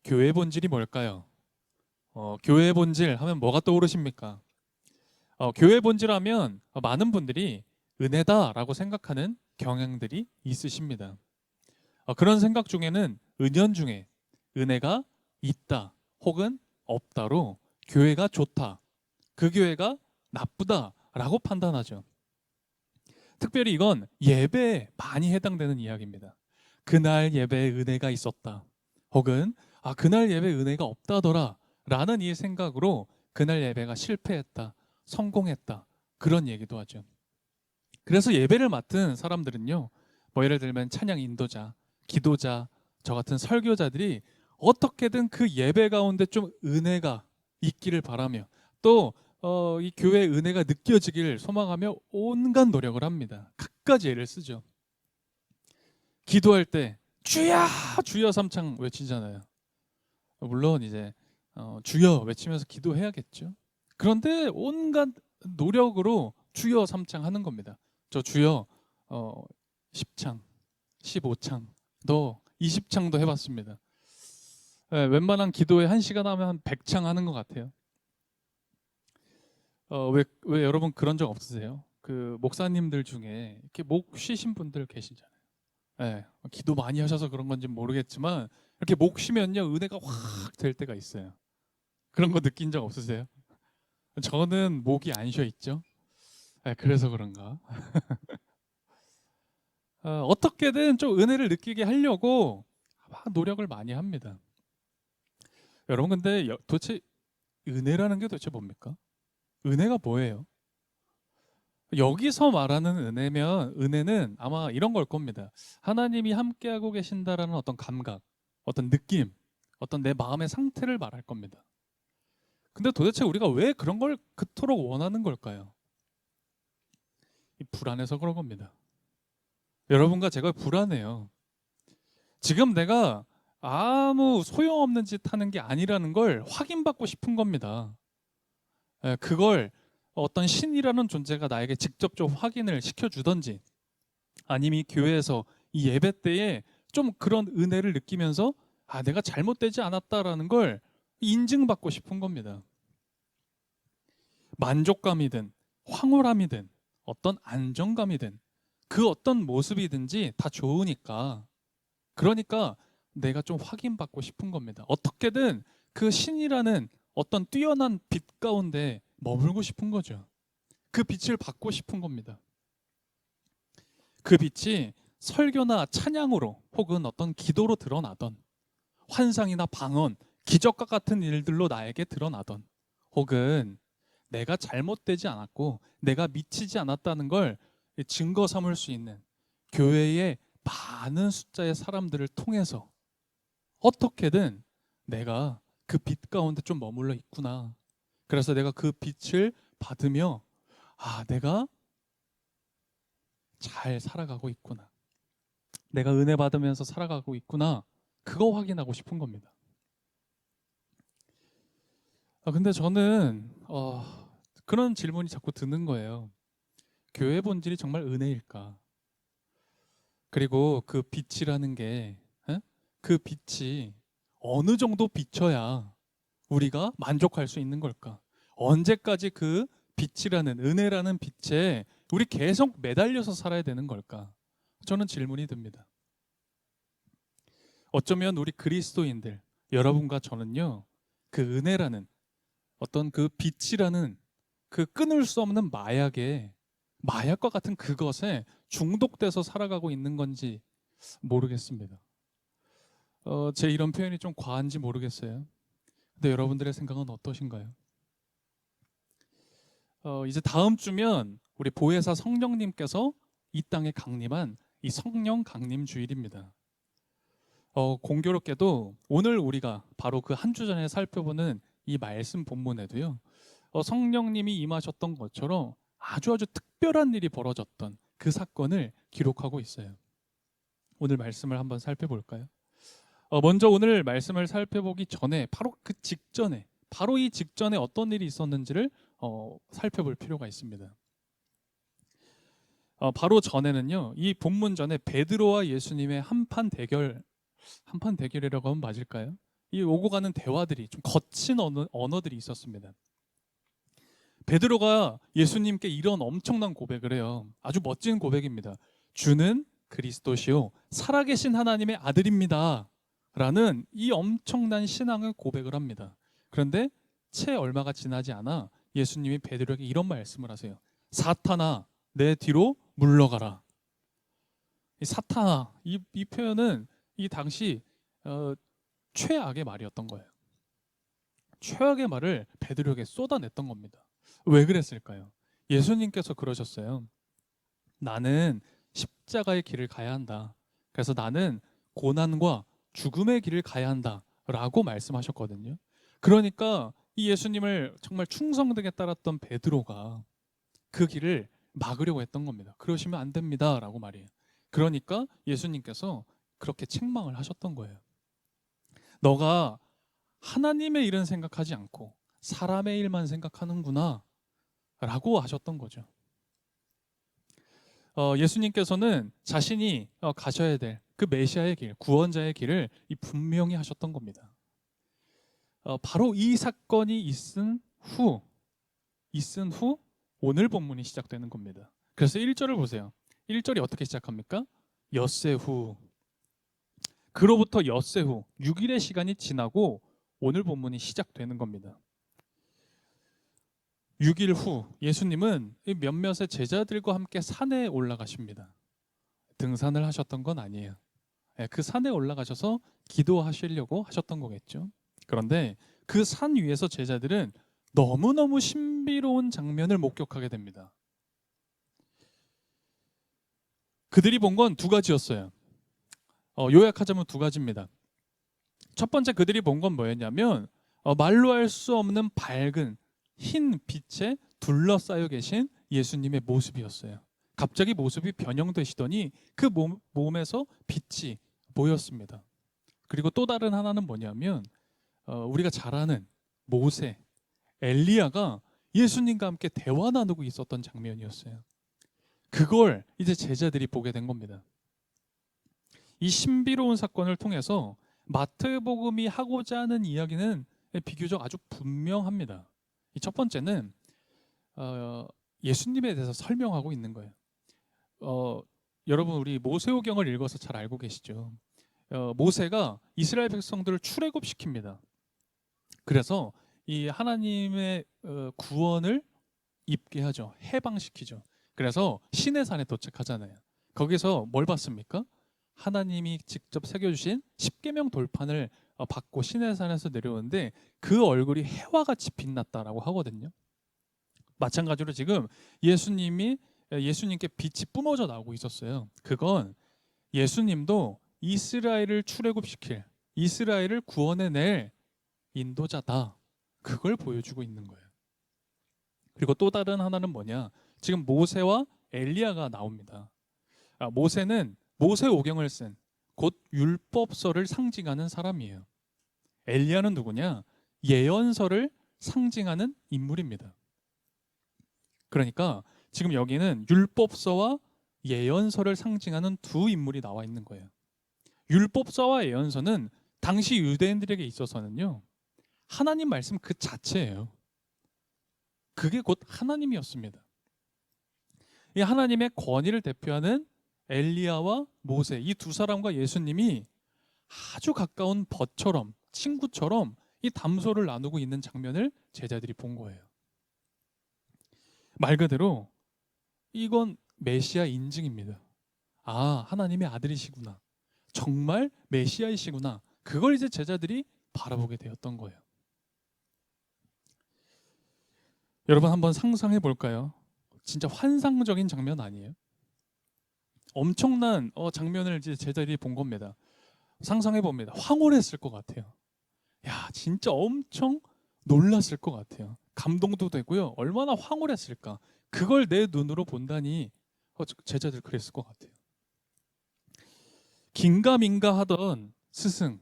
교회의 본질이 뭘까요? 교회의 본질 하면 뭐가 떠오르십니까? 교회의 본질 하면 많은 분들이 은혜다라고 생각하는 경향들이 있으십니다. 그런 생각 중에는 은연중에 은혜가 있다 혹은 없다로 교회가 좋다, 그 교회가 나쁘다라고 판단하죠. 특별히 이건 예배에 많이 해당되는 이야기입니다. 그날 예배에 은혜가 있었다. 혹은 그날 예배에 은혜가 없다더라 라는 이 생각으로 그날 예배가 실패했다, 성공했다, 그런 얘기도 하죠. 그래서 예배를 맡은 사람들은요, 뭐 예를 들면 찬양 인도자, 기도자, 저 같은 설교자들이 어떻게든 그 예배 가운데 좀 은혜가 있기를 바라며 또 이 교회의 은혜가 느껴지길 소망하며 온갖 노력을 합니다. 갖가지 애를 쓰죠. 기도할 때 주야 주여 삼창 외치잖아요. 물론 이제 주여 외치면서 기도해야겠죠. 그런데 온갖 노력으로 주여 삼창 하는 겁니다. 저 주여 10창, 15창, 너 20창도 해봤습니다. 웬만한 기도에 1시간 하면 한 100창 하는 것 같아요. 왜 여러분 그런 적 없으세요? 그 목사님들 중에 이렇게 목 쉬신 분들 계시잖아요. 기도 많이 하셔서 그런 건지 모르겠지만 이렇게 목 쉬면요 은혜가 확 될 때가 있어요. 그런 거 느낀 적 없으세요? 저는 목이 안 쉬어 있죠. 그래서 그런가? 어떻게든 좀 은혜를 느끼게 하려고 막 노력을 많이 합니다. 여러분 근데 도대체 은혜라는 게 도대체 뭡니까? 은혜가 뭐예요? 여기서 말하는 은혜는 아마 이런 걸 겁니다. 하나님이 함께하고 계신다라는 어떤 감각, 어떤 느낌, 어떤 내 마음의 상태를 말할 겁니다. 근데 도대체 우리가 왜 그런 걸 그토록 원하는 걸까요? 불안해서 그런 겁니다. 여러분과 제가 불안해요. 지금 내가 아무 소용없는 짓 하는 게 아니라는 걸 확인받고 싶은 겁니다. 그걸 어떤 신이라는 존재가 나에게 직접적 확인을 시켜주던지 아니면 이 교회에서 이 예배 때에 좀 그런 은혜를 느끼면서 내가 잘못되지 않았다라는 걸 인증받고 싶은 겁니다. 만족감이든 황홀함이든 어떤 안정감이든 그 어떤 모습이든지 다 좋으니까 그러니까 내가 좀 확인받고 싶은 겁니다. 어떻게든 그 신이라는 어떤 뛰어난 빛 가운데 머물고 싶은 거죠. 그 빛을 받고 싶은 겁니다. 그 빛이 설교나 찬양으로 혹은 어떤 기도로 드러나던 환상이나 방언, 기적과 같은 일들로 나에게 드러나던 혹은 내가 잘못되지 않았고 내가 미치지 않았다는 걸 증거 삼을 수 있는 교회의 많은 숫자의 사람들을 통해서 어떻게든 내가 그 빛 가운데 좀 머물러 있구나. 그래서 내가 그 빛을 받으며 내가 잘 살아가고 있구나. 내가 은혜 받으면서 살아가고 있구나. 그거 확인하고 싶은 겁니다. 근데 저는 그런 질문이 자꾸 드는 거예요. 교회 본질이 정말 은혜일까? 그리고 그 빛이라는 게, 그 빛이 어느 정도 비춰야 우리가 만족할 수 있는 걸까? 언제까지 그 빛이라는, 은혜라는 빛에 우리 계속 매달려서 살아야 되는 걸까? 저는 질문이 듭니다. 어쩌면 우리 그리스도인들, 여러분과 저는요, 그 은혜라는 어떤 그 빛이라는 그 끊을 수 없는 마약과 같은 그것에 중독돼서 살아가고 있는 건지 모르겠습니다. 제 이런 표현이 좀 과한지 모르겠어요. 근데 여러분들의 생각은 어떠신가요? 이제 다음 주면 우리 보혜사 성령님께서 이 땅에 강림한 이 성령 강림 주일입니다. 공교롭게도 오늘 우리가 바로 그 한 주 전에 살펴보는 이 말씀 본문에도요. 성령님이 임하셨던 것처럼 아주 특별한 일이 벌어졌던 그 사건을 기록하고 있어요. 오늘 말씀을 한번 살펴볼까요? 먼저 오늘 말씀을 살펴보기 전에 바로 그 직전에 바로 이 직전에 어떤 일이 있었는지를 살펴볼 필요가 있습니다. 바로 전에는요. 이 본문 전에 베드로와 예수님의 한판 대결이라고 하면 맞을까요? 이 오고 가는 대화들이 좀 거친 언어들이 있었습니다. 베드로가 예수님께 이런 엄청난 고백을 해요. 아주 멋진 고백입니다. 주는 그리스도시요 살아계신 하나님의 아들입니다. 라는 이 엄청난 신앙을 고백을 합니다. 그런데 채 얼마가 지나지 않아 예수님이 베드로에게 이런 말씀을 하세요. 사탄아, 내 뒤로 물러가라. 이 사탄아, 이 표현은 이 당시 최악의 말이었던 거예요. 최악의 말을 베드로에게 쏟아냈던 겁니다. 왜 그랬을까요? 예수님께서 그러셨어요. 나는 십자가의 길을 가야 한다. 그래서 나는 고난과 죽음의 길을 가야 한다. 라고 말씀하셨거든요. 그러니까 이 예수님을 정말 충성되게 따랐던 베드로가 그 길을 막으려고 했던 겁니다. 그러시면 안 됩니다. 라고 말이에요. 그러니까 예수님께서 그렇게 책망을 하셨던 거예요. 너가 하나님의 일은 생각하지 않고 사람의 일만 생각하는구나 라고 하셨던 거죠. 예수님께서는 자신이 가셔야 될 그 메시아의 길, 구원자의 길을 분명히 하셨던 겁니다. 바로 이 사건이 있은 후 오늘 본문이 시작되는 겁니다. 그래서 1절을 보세요. 1절이 어떻게 시작합니까? 엿새 후. 그로부터 엿새 후 6일의 시간이 지나고 오늘 본문이 시작되는 겁니다. 6일 후 예수님은 몇몇의 제자들과 함께 산에 올라가십니다. 등산을 하셨던 건 아니에요. 그 산에 올라가셔서 기도하시려고 하셨던 거겠죠. 그런데 그 산 위에서 제자들은 너무너무 신비로운 장면을 목격하게 됩니다. 그들이 본 건 두 가지였어요. 요약하자면 두 가지입니다. 첫 번째 그들이 본 건 뭐였냐면 말로 할 수 없는 밝은 흰 빛에 둘러싸여 계신 예수님의 모습이었어요. 갑자기 모습이 변형되시더니 그 몸에서 빛이 보였습니다. 그리고 또 다른 하나는 뭐냐면 우리가 잘 아는 모세, 엘리야가 예수님과 함께 대화 나누고 있었던 장면이었어요. 그걸 이제 제자들이 보게 된 겁니다. 이 신비로운 사건을 통해서 마태복음이 하고자 하는 이야기는 비교적 아주 분명합니다. 이 첫 번째는 예수님에 대해서 설명하고 있는 거예요. 여러분 우리 모세오경을 읽어서 잘 알고 계시죠? 모세가 이스라엘 백성들을 출애굽시킵니다. 그래서 이 하나님의 구원을 입게 하죠. 해방시키죠. 그래서 시내산에 도착하잖아요. 거기서 뭘 봤습니까? 하나님이 직접 새겨주신 십계명 돌판을 받고 시내산에서 내려오는데 그 얼굴이 해와 같이 빛났다라고 하거든요. 마찬가지로 지금 예수님께 빛이 뿜어져 나오고 있었어요. 그건 예수님도 이스라엘을 출애굽시킬, 이스라엘을 구원해낼 인도자다. 그걸 보여주고 있는 거예요. 그리고 또 다른 하나는 뭐냐? 지금 모세와 엘리야가 나옵니다. 모세는 모세오경을 쓴 곧 율법서를 상징하는 사람이에요. 엘리야는 누구냐? 예언서를 상징하는 인물입니다. 그러니까 지금 여기는 율법서와 예언서를 상징하는 두 인물이 나와 있는 거예요. 율법서와 예언서는 당시 유대인들에게 있어서는요, 하나님 말씀 그 자체예요. 그게 곧 하나님이었습니다. 이 하나님의 권위를 대표하는 엘리야와 모세, 이 두 사람과 예수님이 아주 가까운 벗처럼, 친구처럼 이 담소를 나누고 있는 장면을 제자들이 본 거예요. 말 그대로 이건 메시아 인증입니다. 아, 하나님의 아들이시구나. 정말 메시아이시구나. 그걸 이제 제자들이 바라보게 되었던 거예요. 여러분 한번 상상해 볼까요? 진짜 환상적인 장면 아니에요? 엄청난 장면을 이제 제자들이 본 겁니다. 상상해 봅니다. 황홀했을 것 같아요. 야, 진짜 엄청 놀랐을 것 같아요. 감동도 되고요. 얼마나 황홀했을까. 그걸 내 눈으로 본다니 제자들 그랬을 것 같아요. 긴가민가 하던 스승,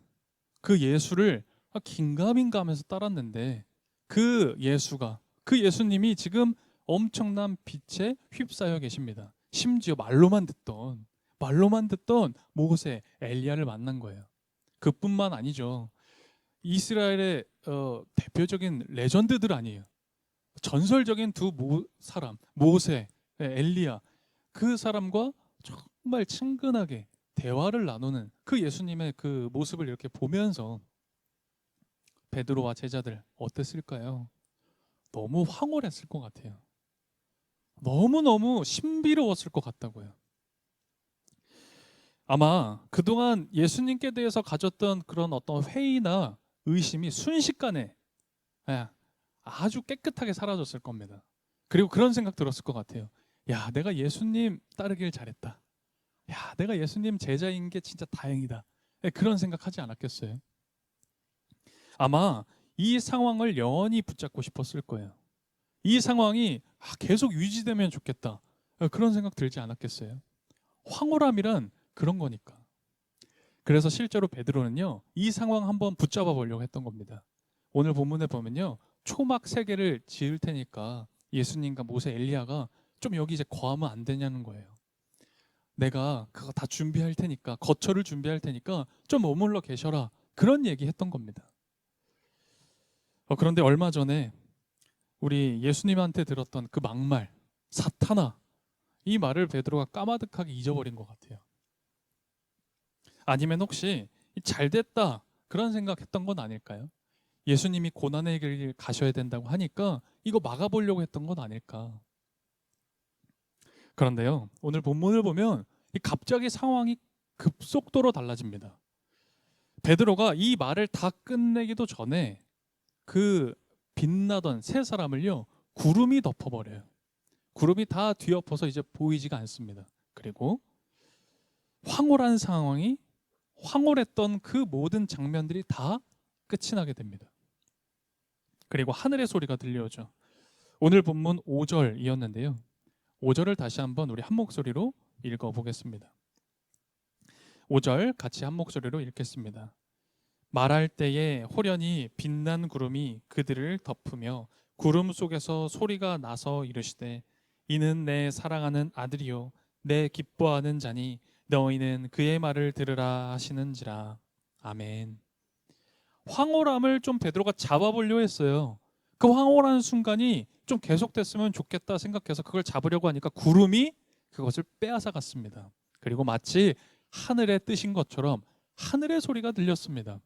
그 예수를 긴가민가 하면서 따랐는데 그 예수님이 지금 엄청난 빛에 휩싸여 계십니다. 심지어 말로만 듣던 모세, 엘리야를 만난 거예요. 그뿐만 아니죠. 이스라엘의 대표적인 레전드들 아니에요. 전설적인 두 사람, 모세, 엘리야, 그 사람과 정말 친근하게 대화를 나누는 그 예수님의 그 모습을 이렇게 보면서 베드로와 제자들 어땠을까요? 너무 황홀했을 것 같아요. 너무너무 신비로웠을 것 같다고요. 아마 그동안 예수님께 대해서 가졌던 그런 어떤 회의나 의심이 순식간에 아주 깨끗하게 사라졌을 겁니다. 그리고 그런 생각 들었을 것 같아요. 야, 내가 예수님 따르길 잘했다. 야, 내가 예수님 제자인 게 진짜 다행이다. 그런 생각하지 않았겠어요? 아마 이 상황을 영원히 붙잡고 싶었을 거예요. 이 상황이 계속 유지되면 좋겠다. 그런 생각 들지 않았겠어요? 황홀함이란 그런 거니까. 그래서 실제로 베드로는요, 이 상황 한번 붙잡아 보려고 했던 겁니다. 오늘 본문에 보면요, 초막 세 개를 지을 테니까 예수님과 모세, 엘리야가 좀 여기 이제 거하면 안 되냐는 거예요. 내가 그거 다 준비할 테니까, 거처를 준비할 테니까 좀 머물러 계셔라. 그런 얘기 했던 겁니다. 그런데 얼마 전에 우리 예수님한테 들었던 그 막말, 사탄아, 이 말을 베드로가 까마득하게 잊어버린 것 같아요. 아니면 혹시 잘 됐다 그런 생각했던 건 아닐까요? 예수님이 고난의 길 가셔야 된다고 하니까 이거 막아보려고 했던 건 아닐까? 그런데요, 오늘 본문을 보면 갑자기 상황이 급속도로 달라집니다. 베드로가 이 말을 다 끝내기도 전에 그 빛나던 세 사람을요, 구름이 덮어버려요. 구름이 다 뒤엎어서 이제 보이지가 않습니다. 그리고 황홀한 상황이, 황홀했던 그 모든 장면들이 다 끝이 나게 됩니다. 그리고 하늘의 소리가 들려오죠. 오늘 본문 5절이었는데요. 5절을 다시 한번 우리 한 목소리로 읽어보겠습니다. 5절 같이 한 목소리로 읽겠습니다. 말할 때에 호련히 빛난 구름이 그들을 덮으며 구름 속에서 소리가 나서 이르시되 이는 내 사랑하는 아들이요 내 기뻐하는 자니 너희는 그의 말을 들으라 하시는지라. 아멘. 황홀함을 좀 베드로가 잡아보려 했어요. 그 황홀한 순간이 좀 계속됐으면 좋겠다 생각해서 그걸 잡으려고 하니까 구름이 그것을 빼앗아 갔습니다. 그리고 마치 하늘에 뜨신 것처럼 하늘의 소리가 들렸습니다.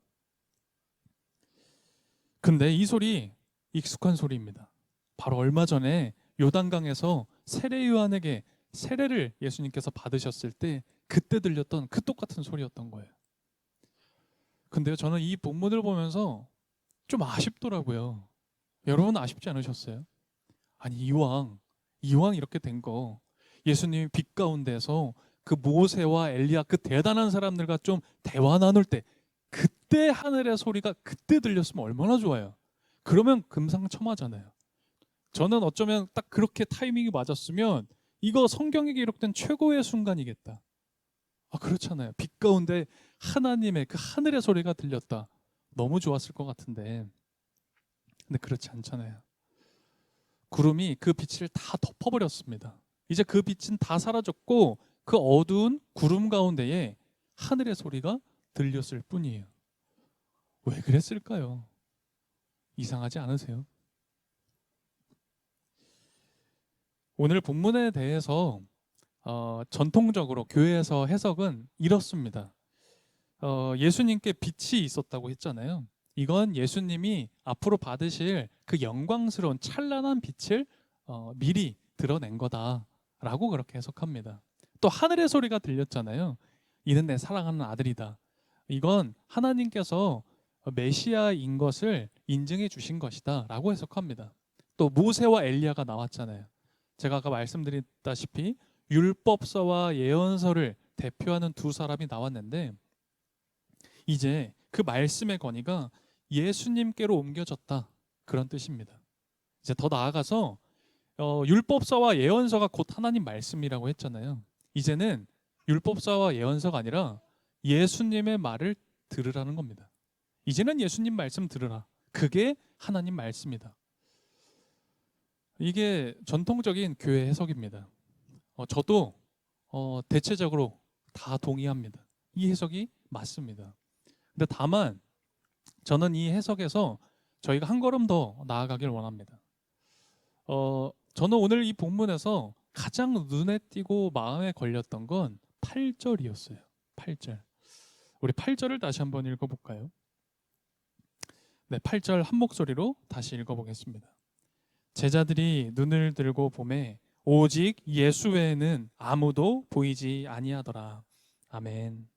근데 이 소리 익숙한 소리입니다. 바로 얼마 전에 요단강에서 세례 요한에게 세례를 예수님께서 받으셨을 때 그때 들렸던 그 똑같은 소리였던 거예요. 근데요, 저는 이 본문을 보면서 좀 아쉽더라고요. 여러분 아쉽지 않으셨어요? 아니, 이왕 이렇게 된 거 예수님이 빛 가운데서 그 모세와 엘리야 그 대단한 사람들과 좀 대화 나눌 때 그때 하늘의 소리가 그때 들렸으면 얼마나 좋아요. 그러면 금상첨화잖아요. 저는 어쩌면 딱 그렇게 타이밍이 맞았으면 이거 성경에 기록된 최고의 순간이겠다. 그렇잖아요. 빛 가운데 하나님의 그 하늘의 소리가 들렸다. 너무 좋았을 것 같은데. 근데 그렇지 않잖아요. 구름이 그 빛을 다 덮어버렸습니다. 이제 그 빛은 다 사라졌고 그 어두운 구름 가운데에 하늘의 소리가 들렸을 뿐이에요. 왜 그랬을까요? 이상하지 않으세요? 오늘 본문에 대해서 전통적으로 교회에서 해석은 이렇습니다. 예수님께 빛이 있었다고 했잖아요. 이건 예수님이 앞으로 받으실 그 영광스러운 찬란한 빛을 미리 드러낸 거다라고 그렇게 해석합니다. 또 하늘의 소리가 들렸잖아요. 이는 내 사랑하는 아들이다. 이건 하나님께서 메시아인 것을 인증해 주신 것이다라고 해석합니다. 또 모세와 엘리야가 나왔잖아요. 제가 아까 말씀드렸다시피 율법서와 예언서를 대표하는 두 사람이 나왔는데 이제 그 말씀의 권위가 예수님께로 옮겨졌다. 그런 뜻입니다. 이제 더 나아가서 율법서와 예언서가 곧 하나님 말씀이라고 했잖아요. 이제는 율법서와 예언서가 아니라 예수님의 말을 들으라는 겁니다. 이제는 예수님 말씀 들으라. 그게 하나님 말씀이다. 이게 전통적인 교회 해석입니다. 저도 대체적으로 다 동의합니다. 이 해석이 맞습니다. 근데 다만 저는 이 해석에서 저희가 한 걸음 더 나아가길 원합니다. 저는 오늘 이 본문에서 가장 눈에 띄고 마음에 걸렸던 건 8절이었어요. 8절. 우리 8절을 다시 한번 읽어볼까요? 네, 8절 한 목소리로 다시 읽어보겠습니다. 제자들이 눈을 들고 보매 오직 예수 외에는 아무도 보이지 아니하더라. 아멘.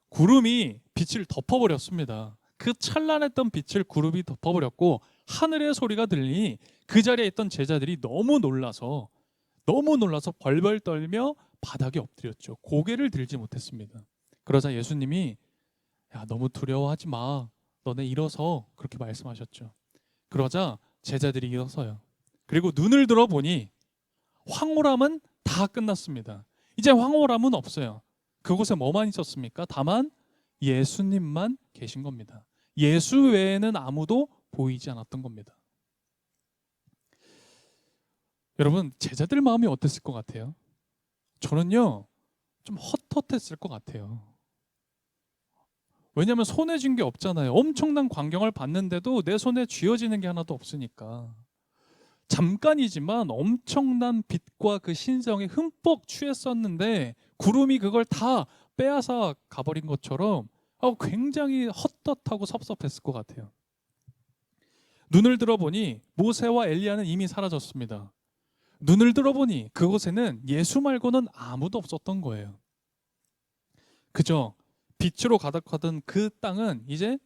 구름이 빛을 덮어버렸습니다. 그 찬란했던 빛을 구름이 덮어버렸고 하늘의 소리가 들리니 그 자리에 있던 제자들이 너무 놀라서 벌벌 떨며 바닥에 엎드렸죠. 고개를 들지 못했습니다. 그러자 예수님이 야, 너무 두려워하지 마. 너네 일어서, 그렇게 말씀하셨죠. 그러자 제자들이 일어서요. 그리고 눈을 들어보니 황홀함은 다 끝났습니다. 이제 황홀함은 없어요. 그곳에 뭐만 있었습니까? 다만 예수님만 계신 겁니다. 예수 외에는 아무도 보이지 않았던 겁니다. 여러분, 제자들 마음이 어땠을 것 같아요? 저는요, 좀 헛헛했을 것 같아요. 왜냐하면 손에 쥔 게 없잖아요. 엄청난 광경을 봤는데도 내 손에 쥐어지는 게 하나도 없으니까. 잠깐이지만 엄청난 빛과 그 신성에 흠뻑 취했었는데 구름이 그걸 다 빼앗아 가버린 것처럼 굉장히 헛헛하고 섭섭했을 것 같아요. 눈을 들어보니 모세와 엘리야는 이미 사라졌습니다. 눈을 들어보니 그곳에는 예수 말고는 아무도 없었던 거예요. 그저 빛으로 가득하던 그 땅은 이제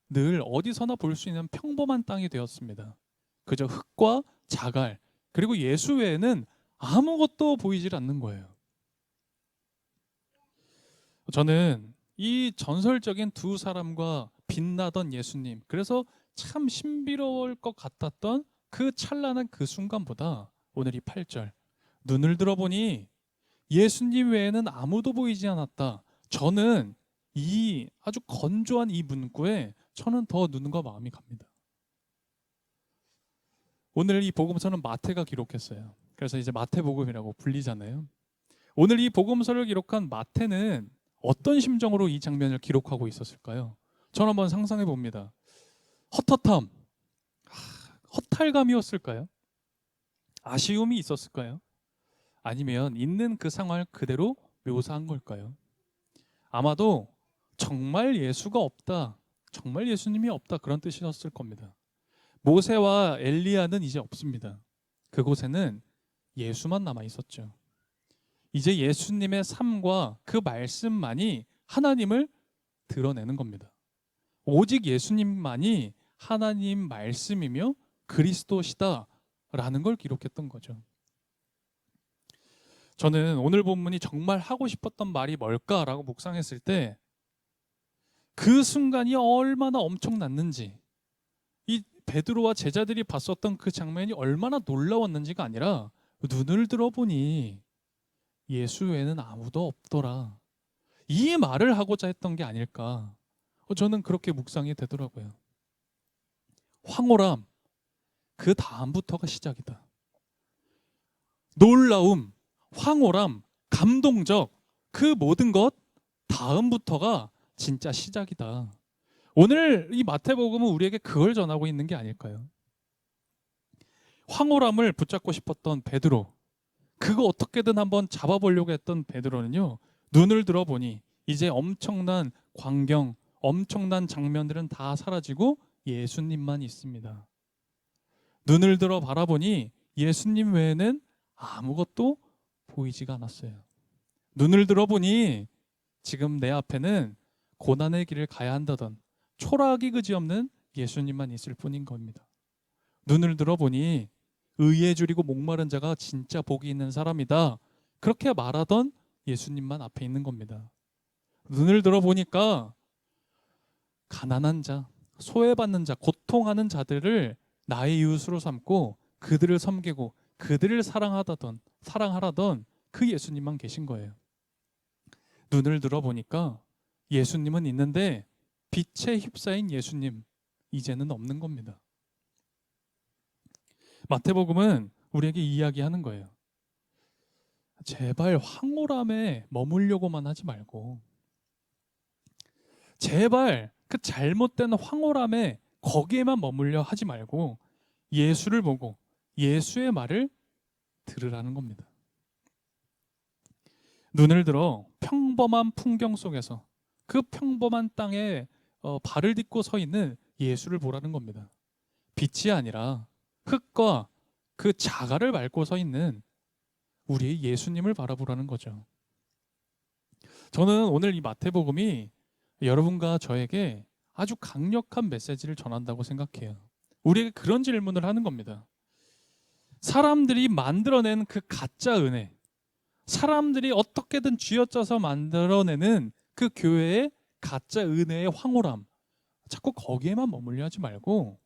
늘 어디서나 볼 수 있는 평범한 땅이 되었습니다. 그저 흙과 자갈, 그리고 예수 외에는 아무것도 보이질 않는 거예요. 저는 이 전설적인 두 사람과 빛나던 예수님, 그래서 참 신비로울 것 같았던 그 찬란한 그 순간보다 오늘 이 8절, 눈을 들어보니 예수님 외에는 아무도 보이지 않았다. 저는 이 아주 건조한 이 문구에 저는 더 눈과 마음이 갑니다. 오늘 이 복음서는 마태가 기록했어요. 그래서 이제 마태복음이라고 불리잖아요. 오늘 이 복음서를 기록한 마태는 어떤 심정으로 이 장면을 기록하고 있었을까요? 저는 한번 상상해 봅니다. 헛헛함, 허탈감이었을까요? 아쉬움이 있었을까요? 아니면 있는 그 상황을 그대로 묘사한 걸까요? 아마도 정말 예수가 없다, 정말 예수님이 없다, 그런 뜻이었을 겁니다. 모세와 엘리야는 이제 없습니다. 그곳에는 예수만 남아 있었죠. 이제 예수님의 삶과 그 말씀만이 하나님을 드러내는 겁니다. 오직 예수님만이 하나님 말씀이며 그리스도시다라는 걸 기록했던 거죠. 저는 오늘 본문이 정말 하고 싶었던 말이 뭘까라고 묵상했을 때 그 순간이 얼마나 엄청났는지, 이 베드로와 제자들이 봤었던 그 장면이 얼마나 놀라웠는지가 아니라 눈을 들어보니 예수 외에는 아무도 없더라, 이 말을 하고자 했던 게 아닐까, 저는 그렇게 묵상이 되더라고요. 황홀함, 그 다음부터가 시작이다. 놀라움, 황홀함, 감동적, 그 모든 것 다음부터가 진짜 시작이다. 오늘 이 마태복음은 우리에게 그걸 전하고 있는 게 아닐까요? 황홀함을 붙잡고 싶었던 베드로, 그거 어떻게든 한번 잡아보려고 했던 베드로는요, 눈을 들어보니 이제 엄청난 광경, 엄청난 장면들은 다 사라지고 예수님만 있습니다. 눈을 들어 바라보니 예수님 외에는 아무것도 보이지가 않았어요. 눈을 들어보니 지금 내 앞에는 고난의 길을 가야 한다던 초라하기 그지없는 예수님만 있을 뿐인 겁니다. 눈을 들어보니 의에 줄이고 목마른 자가 진짜 복이 있는 사람이다, 그렇게 말하던 예수님만 앞에 있는 겁니다. 눈을 들어보니까 가난한 자, 소외받는 자, 고통하는 자들을 나의 이웃으로 삼고 그들을 섬기고 그들을 사랑하라던 그 예수님만 계신 거예요. 눈을 들어보니까 예수님은 있는데 빛에 휩싸인 예수님, 이제는 없는 겁니다. 마태복음은 우리에게 이야기하는 거예요. 제발 황홀함에 머물려고만 하지 말고 제발 그 잘못된 황홀함에 거기에만 머물려 하지 말고 예수를 보고 예수의 말을 들으라는 겁니다. 눈을 들어 평범한 풍경 속에서 그 평범한 땅에 발을 딛고 서 있는 예수를 보라는 겁니다. 빛이 아니라 흙과 그 자갈을 밟고 서 있는 우리의 예수님을 바라보라는 거죠. 저는 오늘 이 마태복음이 여러분과 저에게 아주 강력한 메시지를 전한다고 생각해요. 우리에게 그런 질문을 하는 겁니다. 사람들이 만들어낸 그 가짜 은혜, 사람들이 어떻게든 쥐어짜서 만들어내는 그 교회의 가짜 은혜의 황홀함, 자꾸 거기에만 머물려 하지 말고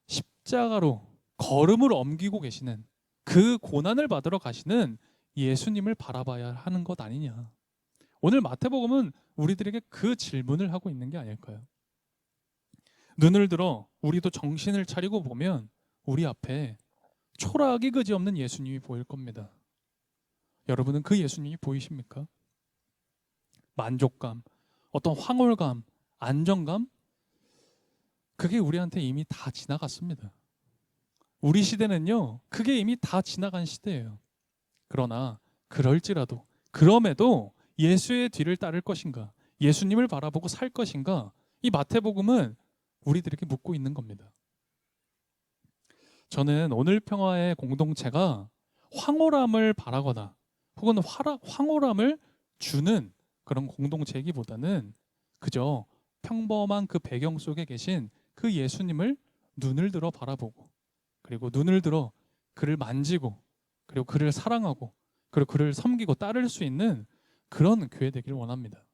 십자가로 걸음을 옮기고 계시는 그 고난을 받으러 가시는 예수님을 바라봐야 하는 것 아니냐. 오늘 마태복음은 우리들에게 그 질문을 하고 있는 게 아닐까요? 눈을 들어 우리도 정신을 차리고 보면 우리 앞에 초라하기 그지없는 예수님이 보일 겁니다. 여러분은 그 예수님이 보이십니까? 만족감, 어떤 황홀감, 안정감, 그게 우리한테 이미 다 지나갔습니다. 우리 시대는요, 그게 이미 다 지나간 시대예요. 그러나 그럴지라도, 그럼에도 예수의 뒤를 따를 것인가, 예수님을 바라보고 살 것인가, 이 마태복음은 우리들에게 묻고 있는 겁니다. 저는 오늘 평화의 공동체가 황홀함을 바라거나 혹은 황홀함을 주는 그런 공동체이기보다는 그저 평범한 그 배경 속에 계신 그 예수님을 눈을 들어 바라보고, 그리고 눈을 들어 그를 만지고, 그리고 그를 사랑하고, 그리고 그를 섬기고 따를 수 있는 그런 교회 되기를 원합니다.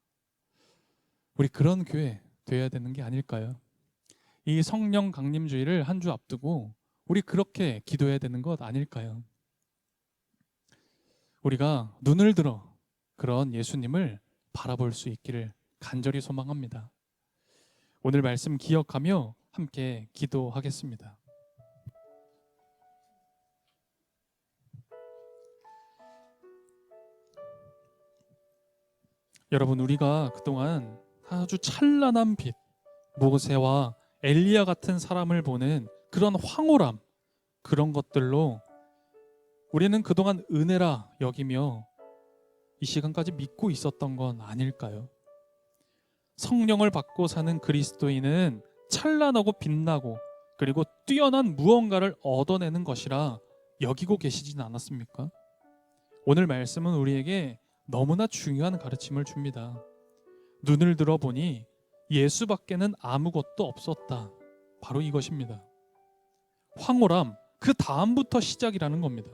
우리 그런 교회 되어야 되는 게 아닐까요? 이 성령 강림주의를 한 주 앞두고 우리 그렇게 기도해야 되는 것 아닐까요? 우리가 눈을 들어 그런 예수님을 바라볼 수 있기를 간절히 소망합니다. 오늘 말씀 기억하며 함께 기도하겠습니다. 여러분, 우리가 그동안 아주 찬란한 빛, 모세와 엘리야 같은 사람을 보는 그런 황홀함, 그런 것들로 우리는 그동안 은혜라 여기며 이 시간까지 믿고 있었던 건 아닐까요? 성령을 받고 사는 그리스도인은 찬란하고 빛나고 그리고 뛰어난 무언가를 얻어내는 것이라 여기고 계시진 않았습니까? 오늘 말씀은 우리에게 너무나 중요한 가르침을 줍니다. 눈을 들어보니 예수밖에는 아무것도 없었다. 바로 이것입니다. 황홀함, 그 다음부터 시작이라는 겁니다.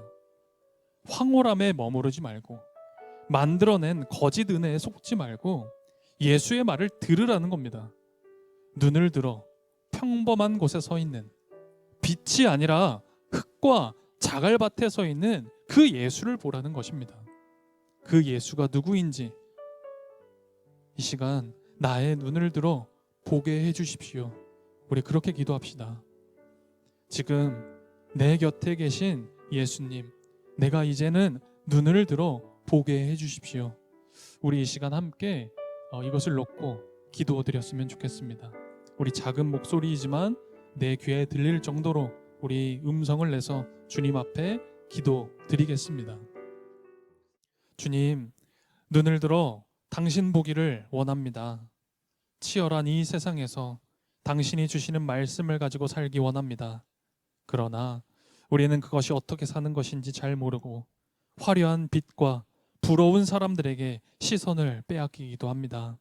황홀함에 머무르지 말고, 만들어낸 거짓 은혜에 속지 말고 예수의 말을 들으라는 겁니다. 눈을 들어 평범한 곳에 서 있는, 빛이 아니라 흙과 자갈밭에 서 있는 그 예수를 보라는 것입니다. 그 예수가 누구인지 이 시간 나의 눈을 들어 보게 해주십시오. 우리 그렇게 기도합시다. 지금 내 곁에 계신 예수님, 내가 이제는 눈을 들어 보게 해주십시오. 우리 이 시간 함께 이것을 놓고 기도드렸으면 좋겠습니다. 우리 작은 목소리이지만 내 귀에 들릴 정도로 우리 음성을 내서 주님 앞에 기도드리겠습니다. 주님, 눈을 들어 당신 보기를 원합니다. 치열한 이 세상에서 당신이 주시는 말씀을 가지고 살기 원합니다. 그러나 우리는 그것이 어떻게 사는 것인지 잘 모르고 화려한 빛과 부러운 사람들에게 시선을 빼앗기기도 합니다.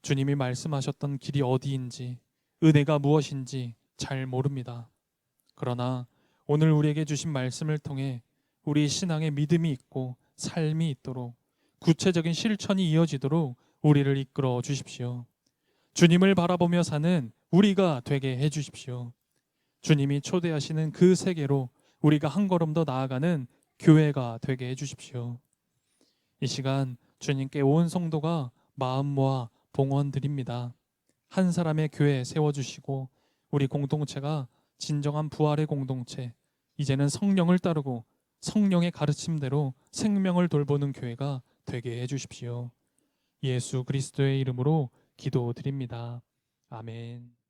주님이 말씀하셨던 길이 어디인지, 은혜가 무엇인지 잘 모릅니다. 그러나 오늘 우리에게 주신 말씀을 통해 우리 신앙의 믿음이 있고 삶이 있도록 구체적인 실천이 이어지도록 우리를 이끌어 주십시오. 주님을 바라보며 사는 우리가 되게 해 주십시오. 주님이 초대하시는 그 세계로 우리가 한 걸음 더 나아가는 교회가 되게 해 주십시오. 이 시간 주님께 온 성도가 마음 모아 봉헌 드립니다. 한 사람의 교회 세워주시고 우리 공동체가 진정한 부활의 공동체, 이제는 성령을 따르고 성령의 가르침대로 생명을 돌보는 교회가 되게 해 주십시오. 예수 그리스도의 이름으로 기도드립니다. 아멘.